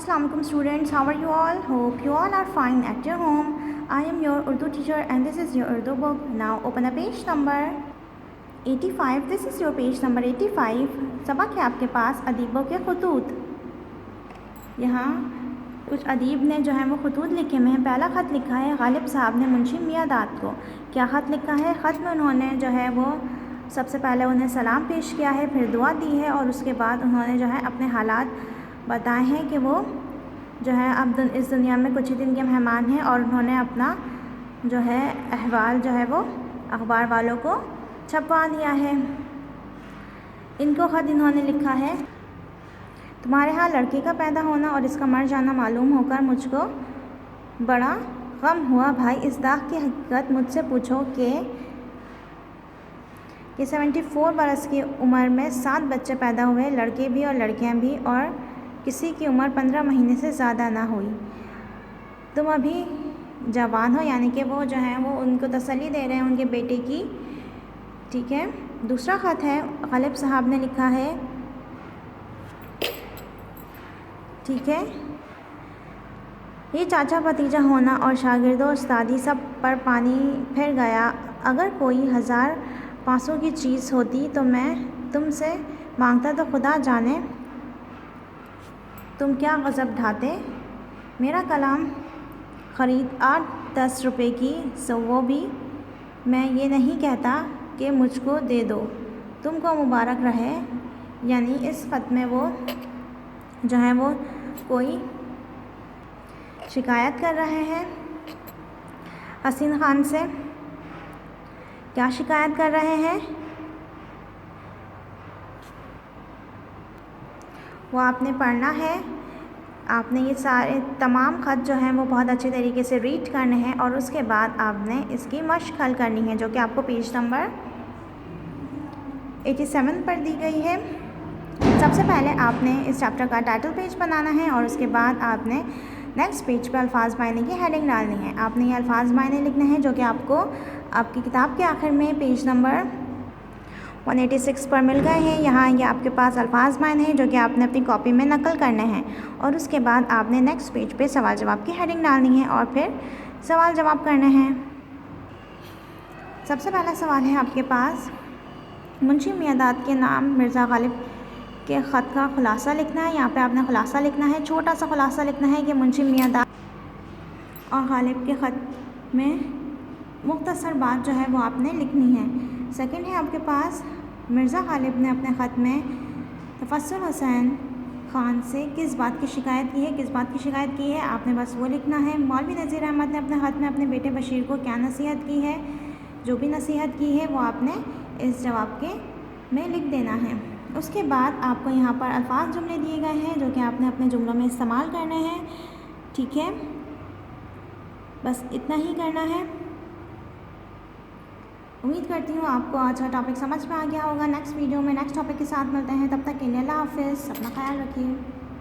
Assalamu alaikum students, how are you all? Hope you all are fine at your home. I am your Urdu teacher and this is your Urdu book. Now open the page number 85. This is your page number 85. सबक है आपके पास अदीबों के खतूत। यहाँ कुछ अदीब ने जो है वो खतूत लिखे हुए हैं। पहला ख़त लिखा है गालिब साहब ने मुंशी मियाँ दाद को। क्या ख़त लिखा है? ख़त में उन्होंने जो है वो सबसे पहले उन्हें सलाम पेश किया है, फिर दुआ दी है और उसके बाद उन्होंने जो है अपने हालात बताए हैं कि वो जो है अब इस दुनिया में कुछ ही दिन के मेहमान हैं और उन्होंने अपना जो है अहवाल जो है वो अखबार वालों को छपवा दिया है। इनको ख़त इन्होंने लिखा है, तुम्हारे यहाँ लड़के का पैदा होना और इसका मर जाना मालूम होकर मुझको बड़ा गम हुआ। भाई इस दाग की हकीकत मुझसे पूछो कि 74 बरस की उम्र में 7 बच्चे पैदा हुए, लड़के भी और लड़कियां भी, और किसी की उम्र 15 महीने से ज़्यादा ना हुई। तुम अभी जवान हो, यानी कि वो जो है वो उनको तसल्ली दे रहे हैं उनके बेटे की। ठीक है। दूसरा ख़त है गालिब साहब ने लिखा है। ठीक है। ये चाचा भतीजा होना और शागिर्दों उस्तादी सब पर पानी फिर गया। अगर कोई 1500 की चीज़ होती तो मैं तुमसे मांगता तो खुदा जाने तुम क्या गज़ब ढाते। मेरा कलाम ख़रीद 8-10 रुपए की, सो वो भी मैं ये नहीं कहता कि मुझको दे दो, तुमको मुबारक रहे। यानी इस ख़त में वो जो है वो कोई शिकायत कर रहे हैं हसीन ख़ान से। क्या शिकायत कर रहे हैं वो आपने पढ़ना है। आपने ये सारे तमाम ख़त जो हैं वो बहुत अच्छे तरीके से रीड करने हैं और उसके बाद आपने इसकी मश्क हल करनी है, जो कि आपको पेज नंबर 87 पर दी गई है। सबसे पहले आपने इस चैप्टर का टाइटल पेज बनाना है और उसके बाद आपने नेक्स्ट पेज पर अल्फाज मायने की हेडिंग डालनी है। आपने ये अल्फाज मायने लिखने हैं जो कि आपको आपकी किताब के आखिर में पेज नंबर 186 पर मिल गए हैं। यहाँ ये आपके पास अल्फाज मायने हैं जो कि आपने अपनी कॉपी में नकल करने हैं और उसके बाद आपने नेक्स्ट पेज पे सवाल जवाब की हेडिंग डालनी है और फिर सवाल जवाब करने हैं। सबसे पहला सवाल है आपके पास, मुंशी मियाँ दाद के नाम मिर्ज़ा गालिब के ख़त का खुलासा लिखना है। यहाँ पे आपने खुलासा लिखना है, छोटा सा खुलासा लिखना है कि मुंशी मियाँ दाद और गालिब के ख़त में मुख्तसर बात जो है वो आपने लिखनी है। सेकंड है आपके पास, मिर्ज़ा गालिब ने अपने ख़त में तफस्सुर हुसैन ख़ान से किस बात की शिकायत की है, किस बात की शिकायत की है, आपने बस वो लिखना है। मौलवी नज़ीर अहमद ने अपने ख़त में अपने बेटे बशीर को क्या नसीहत की है, जो भी नसीहत की है वो आपने इस जवाब के में लिख देना है। उसके बाद आपको यहाँ पर अल्फाज जुमले दिए गए हैं जो कि आपने अपने जुमलों में इस्तेमाल करने हैं। ठीक है, बस इतना ही करना है। उम्मीद करती हूँ आपको आज का टॉपिक समझ में आ गया होगा। नेक्स्ट वीडियो में नेक्स्ट टॉपिक के साथ मिलते हैं, तब तक के लिए अल्लाह हाफ़िज़। अपना ख्याल रखिए।